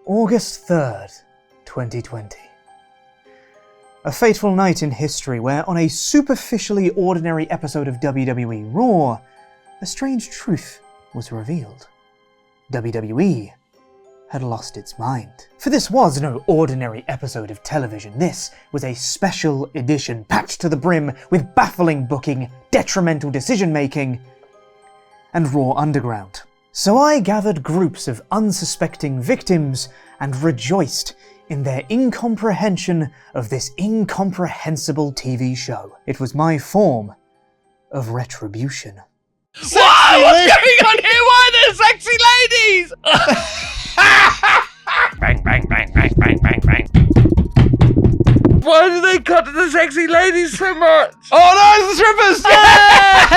August 3rd, 2020. A fateful night in history where, on a superficially ordinary episode of WWE Raw, a strange truth was revealed. WWE had lost its mind. For this was no ordinary episode of television. This was a special edition packed to the brim with baffling booking, detrimental decision-making, and raw underground. So I gathered groups of unsuspecting victims and rejoiced in their incomprehension of this incomprehensible TV show. It was my form of retribution. Whoa! What's going on here? Why are there sexy ladies? Bang, bang, bang, bang, bang, bang, bang. Why do they cut to the sexy ladies so much? Oh no, it's the strippers!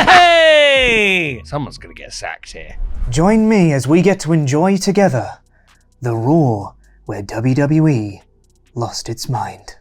Hey! Someone's gonna get sacked here. Join me as we get to enjoy together the Raw where WWE lost its mind.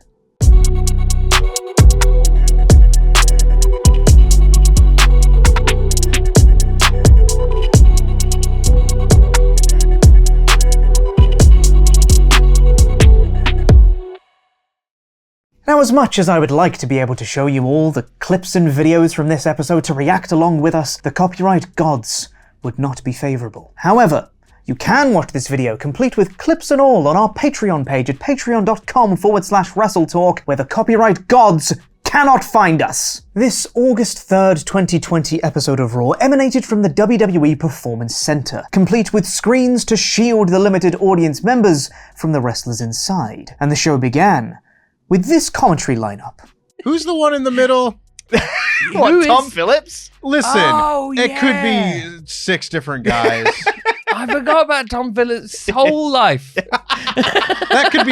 Now, as much as I would like to be able to show you all the clips and videos from this episode to react along with us, the copyright gods would not be favourable. However, you can watch this video complete with clips and all on our Patreon page at patreon.com/WrestleTalk, where the copyright gods cannot find us. This August 3rd, 2020 episode of Raw emanated from the WWE Performance Center, complete with screens to shield the limited audience members from the wrestlers inside. And the show began with this commentary lineup. Who's the one in the middle? What, Tom Phillips? Listen, Oh, it could be 6 different guys. I forgot about Tom Phillips' whole life. That could be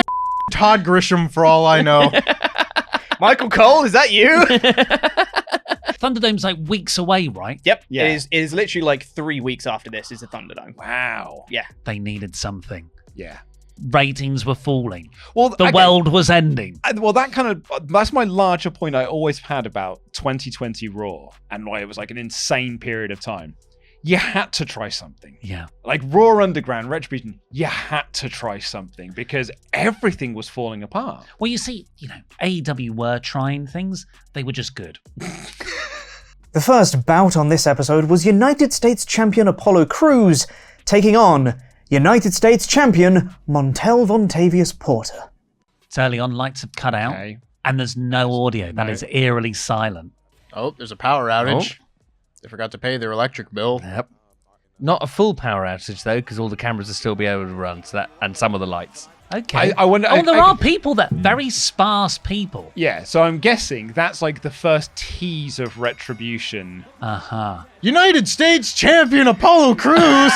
Todd Grisham for all I know. Michael Cole, is that you? Thunderdome's like weeks away, right? Yep. Yeah. It is literally like 3 weeks after this is the Thunderdome. Wow. Yeah. They needed something. Yeah. Ratings were falling. Well, The world was ending. Well, that's my larger point I always had about 2020 Raw and why it was like an insane period of time. You had to try something. Yeah. Like Raw Underground, Retribution, you had to try something because everything was falling apart. Well, you see, AEW were trying things. They were just good. The first bout on this episode was United States Champion Apollo Crews taking on United States Champion Montel Vontavious Porter. It's early on, lights have cut out, Okay. and there's no audio. That is eerily silent. Oh, there's a power outage. They forgot to pay their electric bill. Yep. Not a full power outage though, because all the cameras will still be able to run. So that and some of the lights. Okay. I wonder. there are people very sparse people. Yeah, so I'm guessing that's like the first tease of Retribution. Uh-huh. United States Champion Apollo Crews!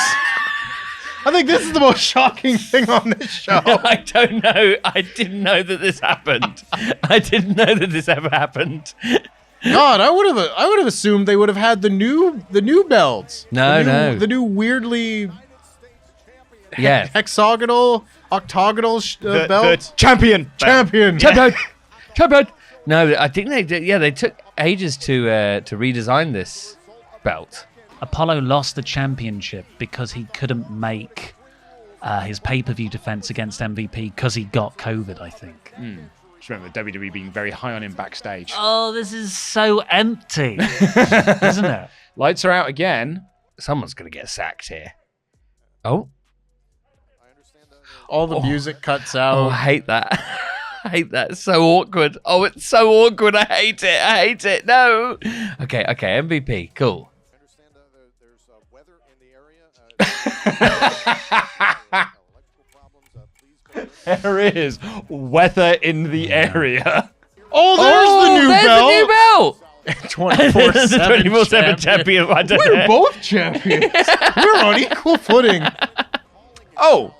I think this is the most shocking thing on this show. I don't know. I didn't know that this happened. I didn't know that this ever happened. God, I would have assumed they would have had the new belts. No. The new weirdly Yeah. octagonal belt. The champion. Champion. Champion. No, I think they did. Yeah, they took ages to redesign this belt. Apollo lost the championship because he couldn't make his pay-per-view defense against MVP because he got COVID, I think. Just remember WWE being very high on him backstage. Oh, this is so empty, isn't it? Lights are out again. Someone's gonna get sacked here. Oh, All the music cuts I out. hate that. I hate that. It's so awkward. Oh, it's so awkward. I hate it. No. Okay. MVP. Cool. There is weather in the area. Oh, there's there's the the new belt. 24/7 24/7 champion. I don't We're know. both champions. We're on equal footing. Oh,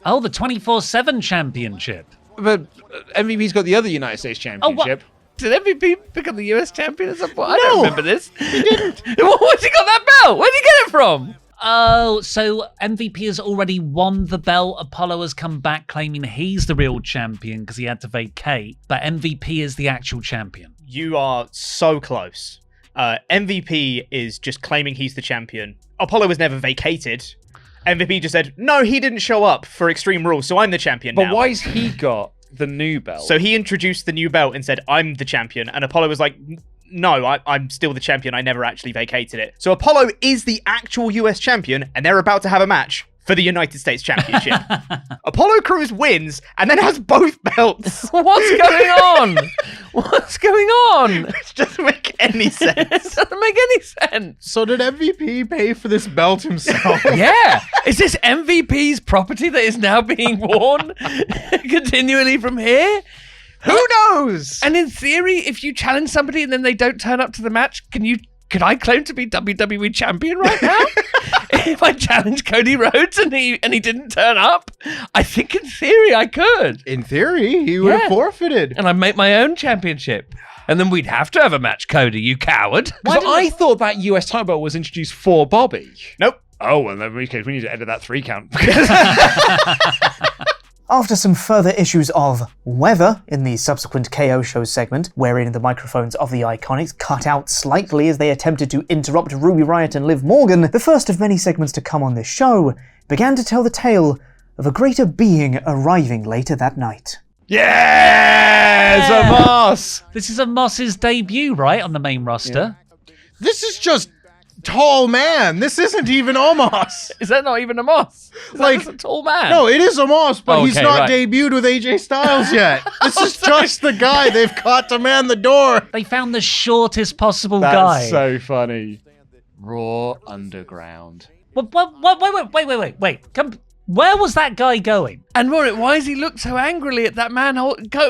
Oh, the 24/7 championship. but MVP's got the other United States Championship. Did MVP become the US champion at some point? I No, don't remember this. He didn't. Where's he got that belt? Where'd he get it from? Oh, so MVP has already won the belt. Apollo has come back claiming he's the real champion because he had to vacate, but MVP is the actual champion. You are so close. MVP is just claiming he's the champion. Apollo was never vacated. MVP just said, no, he didn't show up for Extreme Rules, so I'm the champion But now. why's he got the new belt? So he introduced the new belt and said, I'm the champion. And Apollo was like, no, I'm still the champion. I never actually vacated it. So Apollo is the actual US champion, and they're about to have a match for the United States Championship. Apollo Crews wins and then has both belts. What's going on? What's going on? Which doesn't make any It sense. doesn't make any sense. So did MVP pay for this belt himself? Yeah. Is this MVP's property that is now being worn continually from here? Who knows? And in theory, if you challenge somebody and then they don't turn up to the match, could I claim to be WWE champion right now? If I challenge Cody Rhodes and he didn't turn up, I think in theory I could. In theory, he would have forfeited. And I'd make my own championship. And then we'd have to have a match, Cody, you coward. Because I thought that US title belt was introduced for Bobby. Nope. Oh, well, in which case we need to edit that 3 count. After some further issues of weather in the subsequent KO show segment, wherein the microphones of the Iconics cut out slightly as they attempted to interrupt Ruby Riott and Liv Morgan, the first of many segments to come on this show began to tell the tale of a greater being arriving later that night. Yes! Omos! This is Omos's debut, right, on the main roster? This is just tall man. This isn't even Omos. Is that not even Omos? That's a tall man. No, it is Omos, but he's Okay, not right. debuted with AJ Styles yet. This is just the guy they've caught to man the door. They found the shortest possible That's guy. so funny. Raw Underground. Wait. Where was that guy going? And more, why does he look so angrily at that man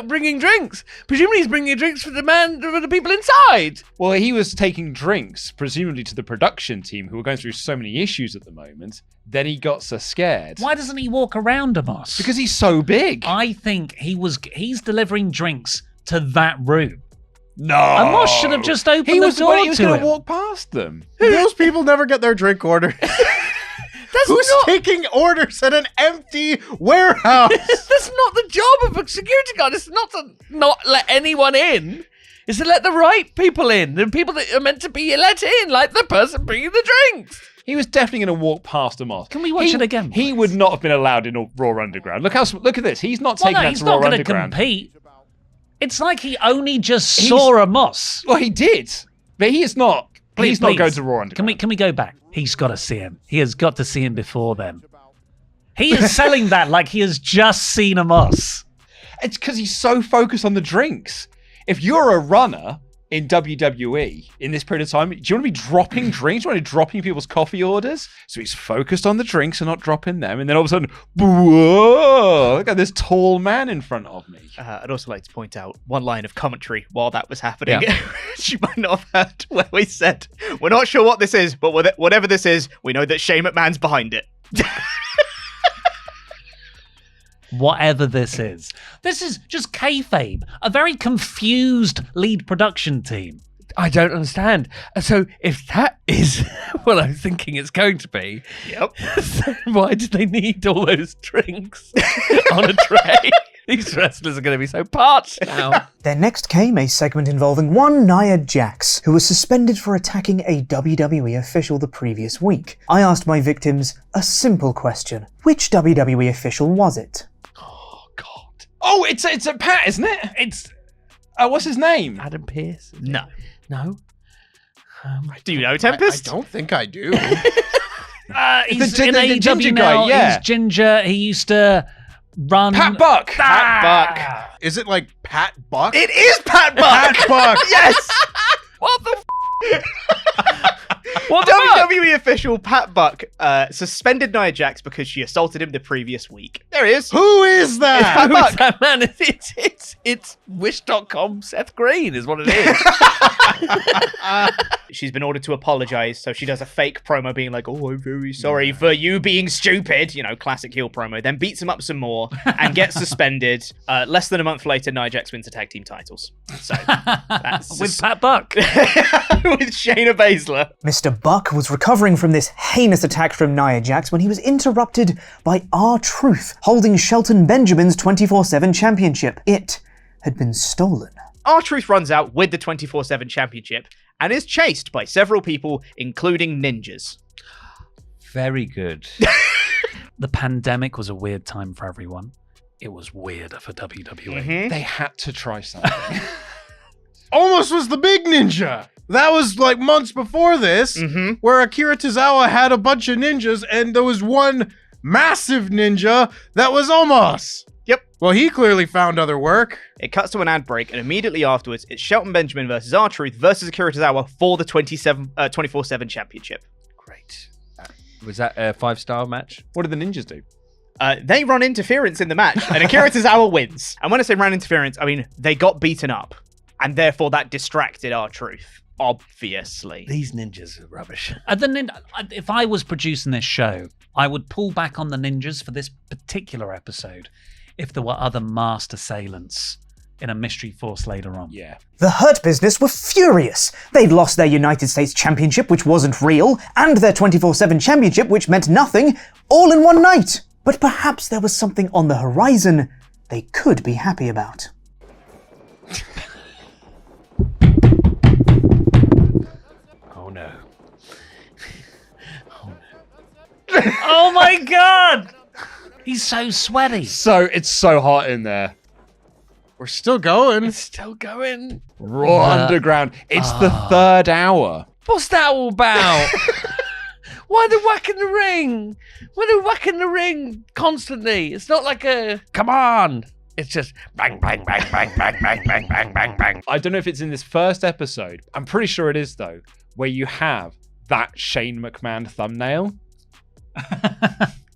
bringing drinks? Presumably he's bringing drinks for the people inside. Well, he was taking drinks, presumably to the production team who were going through so many issues at the moment. Then he got so scared. Why doesn't he walk around Omos? Because he's so big. I think he's delivering drinks to that room. No. Omos should have just opened He the was door when he was to going him. to walk past them. Those people never get their drink order. Who's taking orders at an empty warehouse? That's not the job of a security guard. It's not to not let anyone in. It's to let the right people in. The people that are meant to be let in, like the person bringing the drinks. He was definitely going to walk past Omos. Can we watch it again, He please? would not have been allowed in Raw Underground. Look at this. He's not taking that he's to not Raw going to Underground. compete. It's like he only just saw Omos. Well, he did, but he is not. He's not going to Raw Underground. Can we go back? He's got to see him. He has got to see him before then. He is selling that like he has just seen Omos. It's because he's so focused on the drinks. If you're a runner in WWE in this period of time, do you want to be dropping drinks? Do you want to be dropping people's coffee orders? So he's focused on the drinks and not dropping them. And then all of a sudden, whoa, look at this tall man in front of me. I'd also like to point out one line of commentary while that was happening, which you might not have heard, where we said, we're not sure what this is, but whatever this is, we know that Shane McMahon's behind it. Whatever this is. This is just kayfabe. A very confused lead production team. I don't understand. So if that is what I'm thinking it's going to be, Yep. then why do they need all those drinks on a tray? These wrestlers are going to be so parched now. Then next came a segment involving one Nia Jax, who was suspended for attacking a WWE official the previous week. I asked my victims a simple question. Which WWE official was it? Oh, it's a Pat, isn't it? It's what's his name? Adam Pearce? No. No? Do you know Tempest? I don't think I do. He's the in ginger AEW guy, now. yeah. He's ginger. He used to run... Pat Buck. Pat Buck. Is it like Pat Buck? It is Pat Buck! Pat Buck! Yes! What the What the fuck? WWE official Pat Buck suspended Nia Jax because she assaulted him the previous week. There he is. Who is that? Pat Who's Buck. that man? It's Wish.com Seth Green is what it is. She's been ordered to apologize, so she does a fake promo being like, oh, I'm very sorry for you being stupid, classic heel promo, then beats him up some more and gets suspended. Less than a month later, Nia Jax wins the tag team titles. So that's with Pat Buck. with Shayna Baszler. Mr. Buck was recovering from this heinous attack from Nia Jax when he was interrupted by R-Truth, holding Shelton Benjamin's 24/7 championship. It had been stolen. R-Truth runs out with the 24/7 championship and is chased by several people, including ninjas. Very good. the pandemic was a weird time for everyone. It was weirder for WWE. They had to try something. Omos was the big ninja. That was like months before this, where Akira Tozawa had a bunch of ninjas, and there was one massive ninja that was Omos. Yep. Well, he clearly found other work. It cuts to an ad break, and immediately afterwards, it's Shelton Benjamin versus R-Truth versus Akira Tozawa for the 24/7 championship. Great. Was that a 5-star match? What did the ninjas do? They run interference in the match, and Akira Tozawa wins. And when I say ran interference, I mean they got beaten up, and therefore that distracted R-Truth. Obviously. These ninjas are rubbish. If I was producing this show, I would pull back on the ninjas for this particular episode if there were other masked assailants in a mystery force later on. Yeah. The Hurt Business were furious. They'd lost their United States Championship, which wasn't real, and their 24/7 Championship, which meant nothing, all in one night. But perhaps there was something on the horizon they could be happy about. Oh no. Oh my god! He's so sweaty. So it's so hot in there. We're still going. It's still going. Raw Underground. It's the 3rd hour. What's that all about? Why are they whacking the ring? Why are they whacking the ring constantly? It's not like a come on. It's just bang, bang, bang, bang, bang, bang, bang, bang, bang, bang. I don't know if it's in this first episode. I'm pretty sure it is, though, where you have that Shane McMahon thumbnail.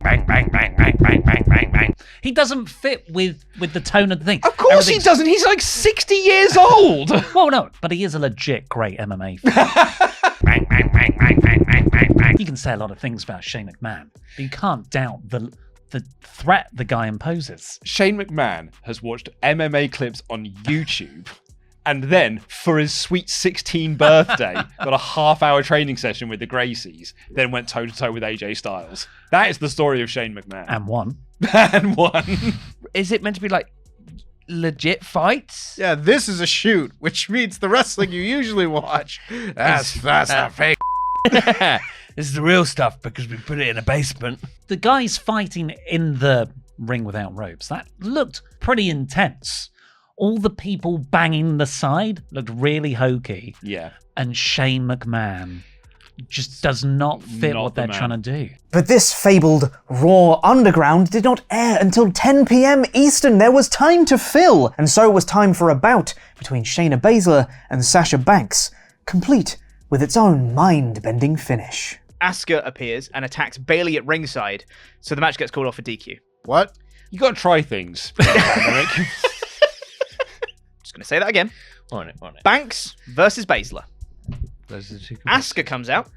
Bang, bang, bang, bang, bang, bang, bang, bang. He doesn't fit with the tone of the thing. Of course he doesn't. He's like 60 years old. Well, no, but he is a legit great MMA fan. Bang, bang, bang, bang, bang, bang, bang, bang. You can say a lot of things about Shane McMahon, but you can't doubt the threat the guy imposes. Shane McMahon has watched MMA clips on YouTube and then, for his sweet 16th birthday, got a half-hour training session with the Gracies, then went toe-to-toe with AJ Styles. That is the story of Shane McMahon. And won. And won. Is it meant to be like legit fights? Yeah, this is a shoot, which means the wrestling you usually watch. That's not fake. This is the real stuff because we put it in a basement. The guys fighting in the ring without ropes, that looked pretty intense. All the people banging the side looked really hokey. Yeah. And Shane McMahon just does not fit Not what the they're man. trying to do. But this fabled Raw Underground did not air until 10 p.m. Eastern. There was time to fill, and so it was time for a bout between Shayna Baszler and Sasha Banks, complete with its own mind-bending finish. Asuka appears and attacks Bayley at ringside, so the match gets called off for DQ. What? You got to try things. Just going to say that again. On it. Banks versus Baszler. Those are the two Asuka comes out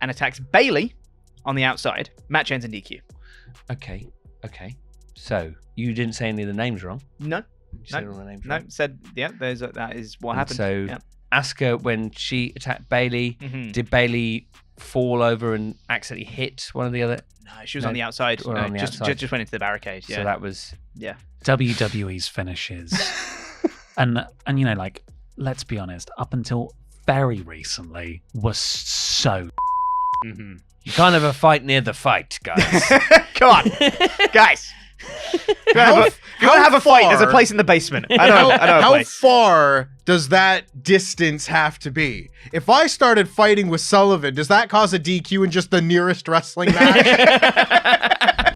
and attacks Bayley on the outside. Match ends in DQ. Okay. So, you didn't say any of the names wrong. No, You said all the names no, wrong. said, yeah, that is what And happened. so, yeah. Asuka, when she attacked Bayley, did Bayley fall over and accidentally hit one of the other? No, she was No, on the outside. or on the outside. Just went into the barricade. Yeah. So that was... yeah. WWE's finishes. and you know, like, let's be honest, up until very recently was so Mm-hmm. You can't have a fight near the fight, guys. Come on, guys. If you want to have a fight, there's a place in the basement. I know a How place. far does that distance have to be? If I started fighting with Sullivan, does that cause a DQ in just the nearest wrestling match?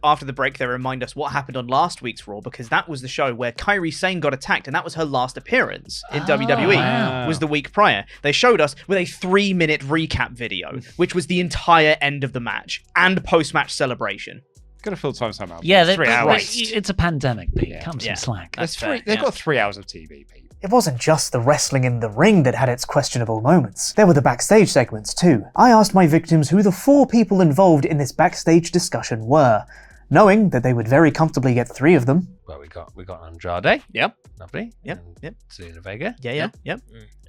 After the break, they remind us what happened on last week's Raw, because that was the show where Kairi Sane got attacked, and that was her last appearance in WWE. wow. Was the week prior. They showed us with a 3-minute recap video, which was the entire end of the match and post-match celebration. Got to fill time somehow. Yeah, 3 hours. it's a pandemic, Pete. Yeah. Comes Yeah. some slack. That's fair, three. They've yeah. got 3 hours of TV, Pete. It wasn't just the wrestling in the ring that had its questionable moments. There were the backstage segments too. I asked my victims who the 4 people involved in this backstage discussion were, knowing that they would very comfortably get 3 of them. Well, we got Andrade. Yep. Lovely. Yep. And Yep. Zelina Vega. Yeah.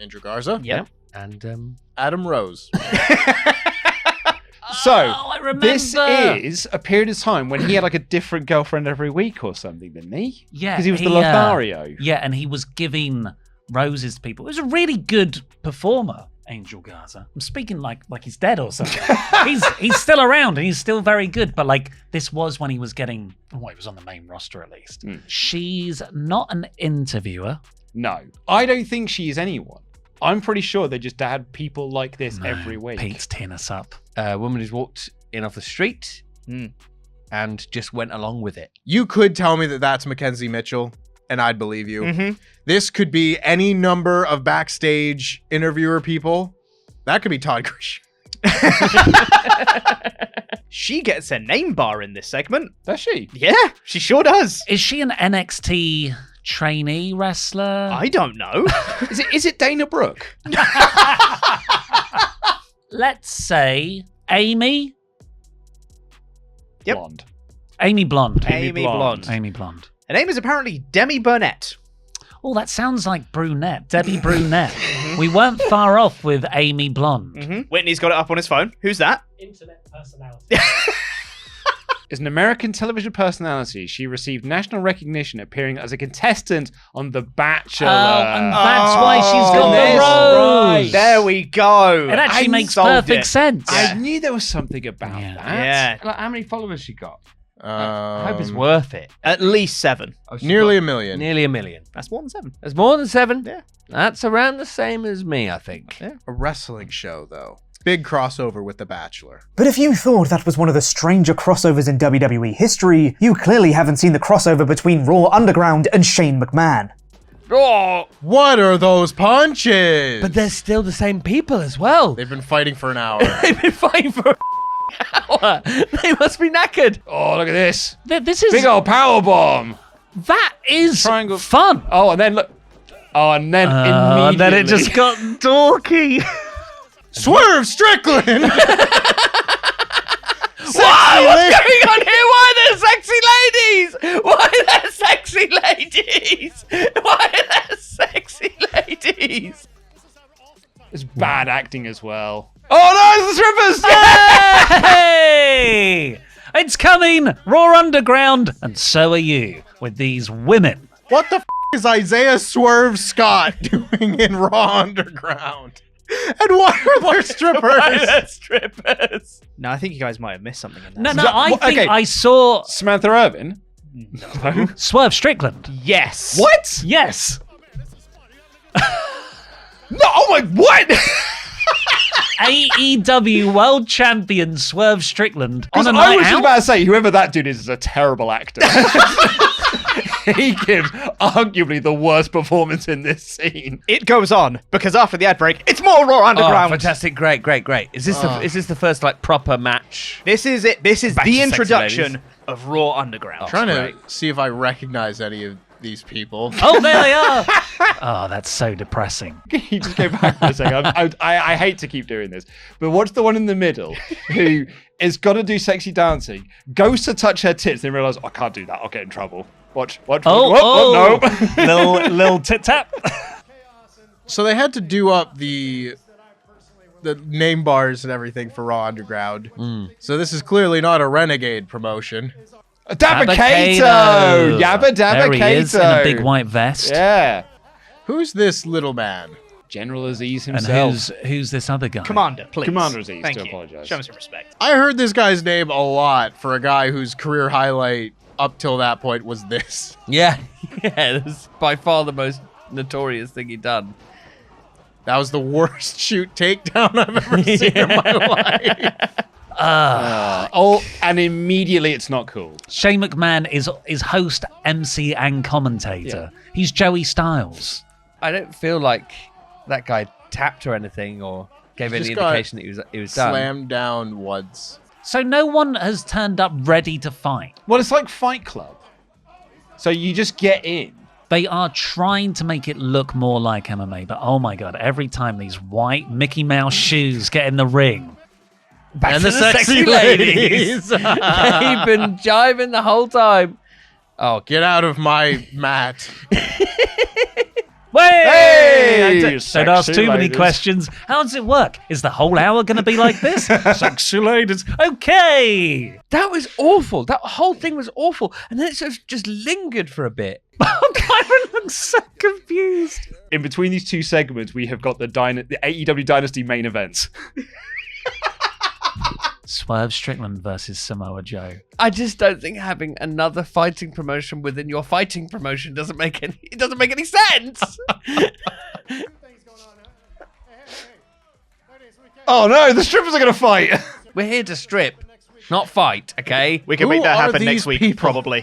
Andrew Garza, Yep. And Adam Rose. So, Oh, I remember. this is a period of time when he had like a different girlfriend every week or something, didn't he? Yeah, Because he was the Lothario. Yeah, and he was giving roses to people. He was a really good performer Angel Garza. I'm speaking like he's dead or something. he's still around and he's still very good, but like this was when he was getting, he was on the main roster at least. She's not an interviewer. No, I don't think she is anyone. I'm pretty sure they just had people like this every week. Pete's teeing us up. A woman who's walked in off the street and just went along with it. You could tell me that that's Mackenzie Mitchell, and I'd believe you. This could be any number of backstage interviewer people. That could be Todd Grisham. She gets a name bar in this segment. Does she? Yeah, she sure does. Is she an NXT trainee wrestler? I don't know. Is it Dana Brooke? Let's say Amy. Yep. Blonde. Amy Blonde. Amy Blonde. Amy Blonde. Her name is apparently Demi Burnett. Oh, that sounds like Brunette. Debbie Brunette. We weren't far off with Amy Blonde. Whitney's got it up on his phone. Who's that? Internet personality. Is an American television personality. She received national recognition appearing as a contestant on The Bachelor. And that's why she's got this the rose. right. There we go. It actually I makes solved perfect it. sense. I knew there was something about Yeah. that. Yeah. Like, how many followers she got? I hope it's worth it. At least 7. Oh, she Nearly got a million. Nearly a million. That's more than 7. There's more than 7? Yeah. That's around the same as me, I think. Yeah. A wrestling show, though. Big crossover with The Bachelor. But if you thought that was one of the stranger crossovers in WWE history, you clearly haven't seen the crossover between Raw Underground and Shane McMahon. Oh, What are those punches? but they're still the same people as well. They've been fighting for an hour. They've been fighting for an hour. They must be knackered. Oh, look at this. This is Big old power bomb. that is Triangle. fun. Oh, and then look. Oh, and then immediately. Then it just got dorky. Swerve Strickland! What's going on here? Why are there sexy ladies? Why are there sexy ladies? Why are there sexy ladies? It's bad acting as well. Oh no, it's the strippers! Hey! It's coming! Raw Underground! And so are you, with these women. What the is Isaiah Swerve Scott doing in Raw Underground? And why are there strippers? Why are there strippers? No, I think you guys might have missed something in that. No, I think okay. I saw Samantha Irvin. Swerve Strickland. Yes. What? Yes. No, oh my, what? AEW World Champion Swerve Strickland on a I night was just out. about to say, whoever that dude is a terrible actor. He gives arguably the worst performance in this scene. It goes on because after the ad break, it's more Raw Oh, Underground. fantastic! Great. Is this the first like proper match? This is it. This is Back the to sexy introduction ladies. of Raw Underground. Trying Great. to see if I recognize any of these people. Oh, there they are. Oh, that's so depressing. You just go back for a second. I hate to keep doing this, but watch the one in the middle who is got to do sexy dancing, goes to touch her tits, and realizes, I can't do that. I'll get in trouble. Watch. Oh, No. little tit tap. So they had to do up the name bars and everything for Raw Underground. So this is clearly not a Renegade promotion. Dabba-Kato! Yabba There he is in a Dabba-Kato! big white vest. Yeah. Who's this little man? General Aziz And himself. who's this other guy? Commander, please. Commander Aziz, Thank do you. apologize. Show him some respect. I heard this guy's name a lot for a guy whose career highlight up till that point was this. Yeah, that's by far the most notorious thing he'd done. That was the worst shoot takedown I've ever seen in my life. And immediately it's not cool. Shane McMahon is host, MC, and commentator. Yeah. He's Joey Styles. I don't feel like that guy tapped or anything or gave any Just got indication that he was done. Slammed down once. So no one has turned up ready to fight. Well, it's like Fight Club. So you just get in. They are trying to make it look more like MMA, but oh my god, every time these white Mickey Mouse shoes get in the ring. Back And to the sexy ladies. They've been jiving the whole time. Oh, Get out of my mat. Hey! Hey, Don't ask sexy too many ladies. questions. How does it work? Is the whole hour going to be like this? Sexy ladies. Okay. that was awful. That whole thing was awful. And then it sort of just lingered for a bit. Kyron so confused. In between these two segments, we have got the AEW Dynasty main events. Swerve Strickland versus Samoa Joe. I just don't think having another fighting promotion within your fighting promotion doesn't make any sense. Oh no, the strippers are going to fight. We're here to strip, not fight, okay? We can make that happen next week, probably.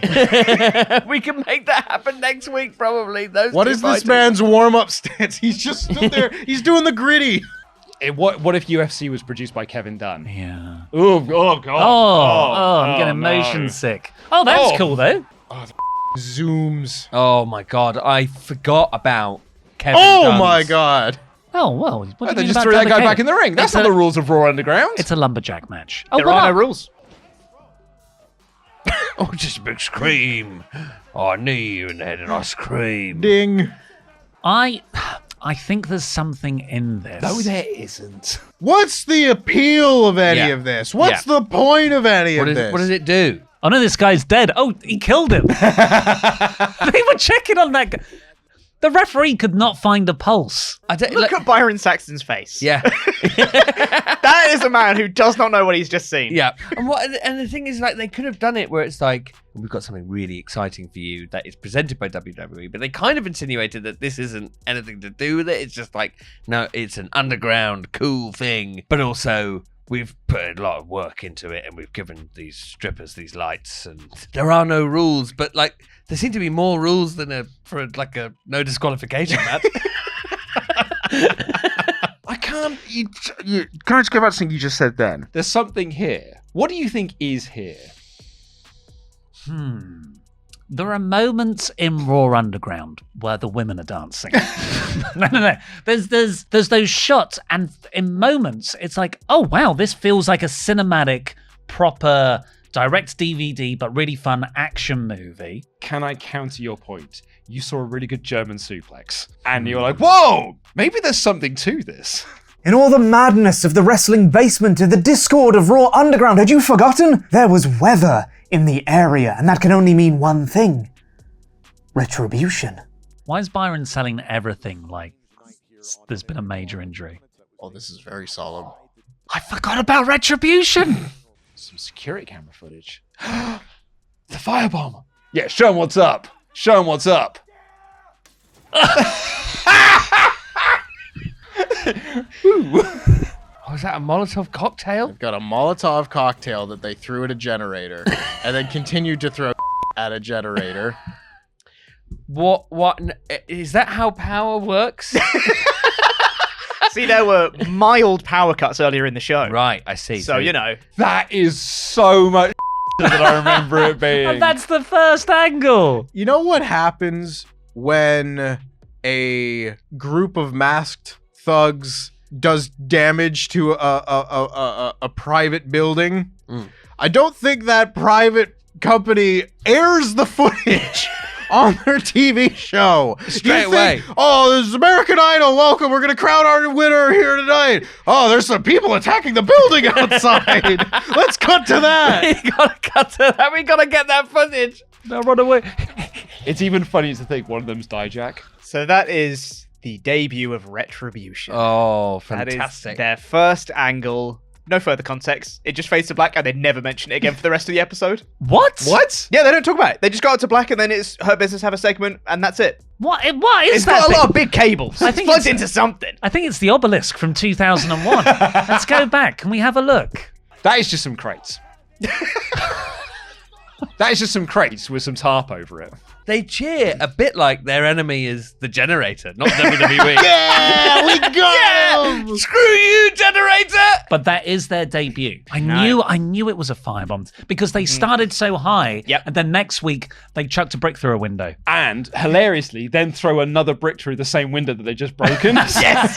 We can make that happen next week, probably. What is this man's warm-up stance? He's just stood there. He's doing the gritty. What if UFC was produced by Kevin Dunn? Yeah. Oh God. I'm getting motion sick. Oh, that's cool though. Zooms. Oh my god, I forgot about Kevin Oh Dunn's. my god. Oh, well. What do you They mean just about threw that guy Dunn back in the ring. That's It's not a- the rules of Raw Underground. It's a lumberjack match. Oh, There what are up? no rules. Oh, just a big scream. Oh, I knew you and had an ice cream. Ding. I think there's something in this. No, there isn't. What's the appeal of any Yeah. of this? What's the point of any of this? What does it do? Oh no, this guy's dead. Oh, he killed him. They were checking on that guy. The referee could not find a pulse. Look at Byron Saxton's face. Yeah. That is a man who does not know what he's just seen. Yeah. And the thing is, like, they could have done it where it's like, we've got something really exciting for you that is presented by WWE, but they kind of insinuated that this isn't anything to do with it. It's just like, no, it's an underground cool thing, but also we've put a lot of work into it and we've given these strippers these lights and there are no rules, but like there seem to be more rules than for a no disqualification match. I can't. Can I just go back to something you just said then? There's something here. What do you think is here? There are moments in Raw Underground where the women are dancing. No. There's those shots, and in moments, it's like, oh wow, this feels like a cinematic, proper, direct DVD, but really fun action movie. Can I counter your point? You saw a really good German suplex, and you're like, whoa, maybe there's something to this. In all the madness of the wrestling basement and the discord of Raw Underground, had you forgotten? There was weather in the area, and that can only mean one thing. Retribution. Why is Byron selling everything like there's been a major injury? Oh, this is very solemn. I forgot about Retribution! Some security camera footage. The firebomb. Yeah, show him what's up. Show him what's up. Oh, is that a Molotov cocktail? Got a Molotov cocktail that they threw at a generator and then continued to throw at a generator. What is that how power works? See, there were mild power cuts earlier in the show. Right, I see. So, you know. That is so much than I remember it being. And that's the first angle! You know what happens when a group of masked thugs does damage to a private building? I don't think that private company airs the footage on their TV show. Straight away. Oh, this is American Idol. Welcome. We're going to crown our winner here tonight. Oh, there's some people attacking the building outside. Let's cut to that. We gotta cut to that. We gotta get that footage. Now run away. It's even funny to think one of them's Dijak. So that is the debut of Retribution. Oh, That fantastic. is their first angle. No further context. It just fades to black and they never mention it again for the rest of the episode. What? Yeah, they don't talk about it. They just go out to black and then it's her business, have a segment, and that's it. What is It's that got a thing? lot of big cables. I It's think plugged it's- into something. I think it's the obelisk from 2001. Let's go back. Can we have a look? That is just some crates. That is just some crates with some tarp over it. They cheer a bit like their enemy is the generator, not WWE. Yeah, we got him. Screw you, generator! But that is their debut. I knew it was a firebomb because they started so high. Yep. And then next week they chucked a brick through a window. And hilariously, then throw another brick through the same window that they just broken. Yes.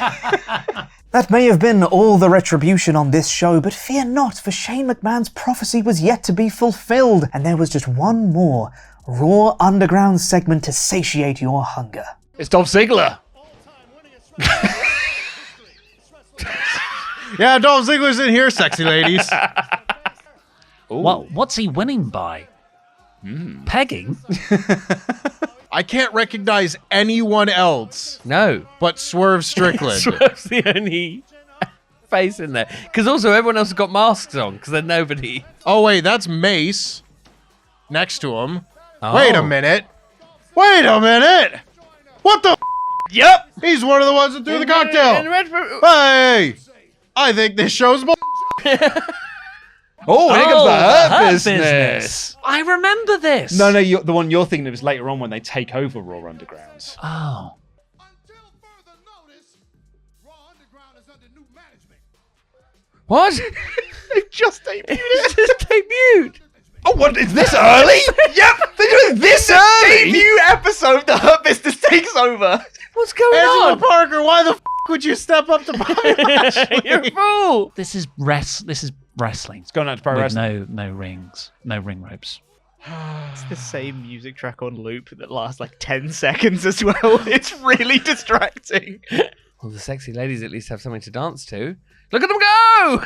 That may have been all the retribution on this show, but fear not, for Shane McMahon's prophecy was yet to be fulfilled, and there was just one more Raw Underground segment to satiate your hunger. It's Dolph Ziggler. Yeah, Dolph Ziggler's in here, sexy ladies. What's he winning by? Pegging? I can't recognize anyone else No. but Swerve Strickland. Swerve's the only face in there. Because also everyone else has got masks on, because they're nobody. Oh, wait, that's Mace next to him. Oh. Wait a minute. What the Yep. He's one of the ones that threw the cocktail. Hey, I think this show's bull. Oh, here comes the Hurt Hurt business. I remember this. No, the one you're thinking of is later on when they take over Raw Underground. Oh. What? They just debuted It's just debuted. Oh, what? Is this early? Yep, they're doing this early. Debut episode, the Hurt Business takes over. What's going Angela on? Parker, why the would you step up to Bobby You're a fool. This is wrestling. It's going out to pro With wrestling. no rings, no ring ropes. It's the same music track on loop that lasts like 10 seconds as well. It's really distracting. Well, the sexy ladies at least have something to dance to. Look at them go!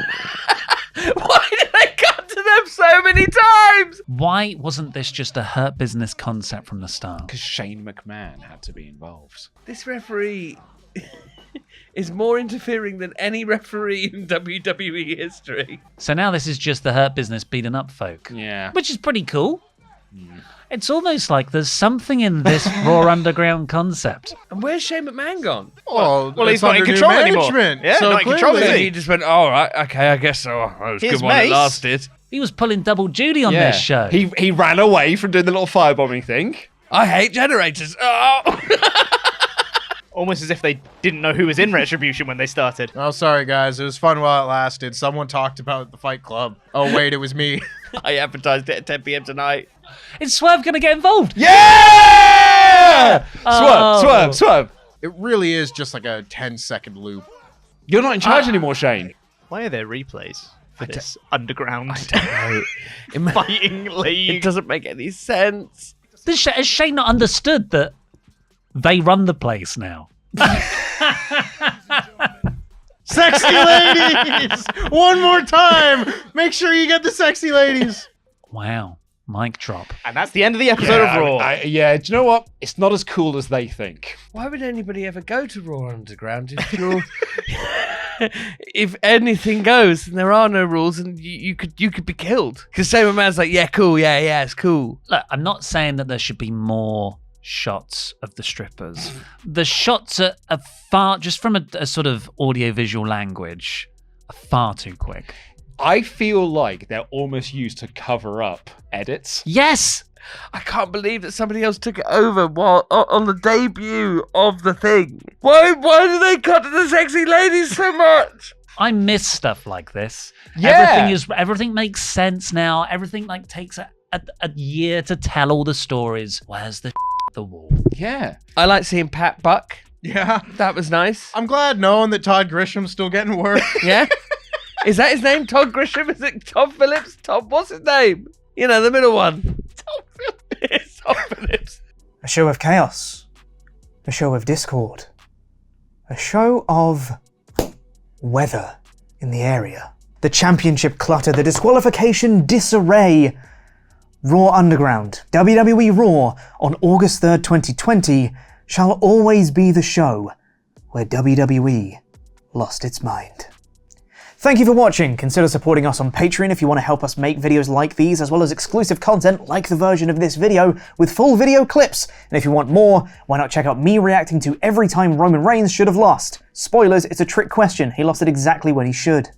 Why did they cut to them so many times? Why wasn't this just a Hurt Business concept from the start? Because Shane McMahon had to be involved. This referee is more interfering than any referee in WWE history. So now this is just the Hurt Business beating up folk. Yeah. Which is pretty cool. It's almost like there's something in this Raw Underground concept. And where's Shane McMahon gone? Oh, Well, he's it's not in under new control anymore. management, Yeah, so not in control, clearly- is He just went, all right, okay, I guess so. That was a Here's good one. It Mace. lasted. He was pulling double duty on this show. He ran away from doing the little firebombing thing. I hate generators. Oh. Almost as if they didn't know who was in Retribution when they started. Oh, sorry, guys. It was fun while it lasted. Someone talked about the Fight Club. Oh, wait, it was me. I advertised it at 10 p.m. tonight. Is Swerve going to get involved? Yeah! Oh. Swerve. It really is just like a 10-second loop. You're not in charge anymore, Shane. Why are there replays for this underground It fighting league? doesn't make any sense. Has Shane not understood that they run the place now? Sexy ladies! One more time! Make sure you get the sexy ladies. Wow. Mic drop. And that's the end of the episode of Raw. Do you know what? It's not as cool as they think. Why would anybody ever go to Raw Underground if you're... if anything goes and there are no rules and you could be killed? Because Shane McMahon's like, yeah, cool, yeah, it's cool. Look, I'm not saying that there should be more shots of the strippers. The shots are far, just from a sort of audio-visual language, are far too quick. I feel like they're almost used to cover up edits. Yes! I can't believe that somebody else took it over while on the debut of the thing. Why do they cut to the sexy ladies so much? I miss stuff like this. Yeah. Everything makes sense now. Everything like takes a year to tell all the stories. Where's the wall? Yeah. I like seeing Pat Buck. Yeah. That was nice. I'm glad knowing that Todd Grisham's still getting work. Yeah? Is that his name? Todd Grisham? Is it Tom Phillips? What's his name? You know, the middle one. Tom Phillips. Tom Phillips. A show of chaos. A show of discord. A show of weather in the area. The championship clutter, the disqualification disarray. Raw Underground, WWE Raw, on August 3rd, 2020, shall always be the show where WWE lost its mind. Thank you for watching. Consider supporting us on Patreon if you want to help us make videos like these, as well as exclusive content like the version of this video with full video clips. And if you want more, why not check out me reacting to every time Roman Reigns should have lost. Spoilers, it's a trick question. He lost it exactly when he should.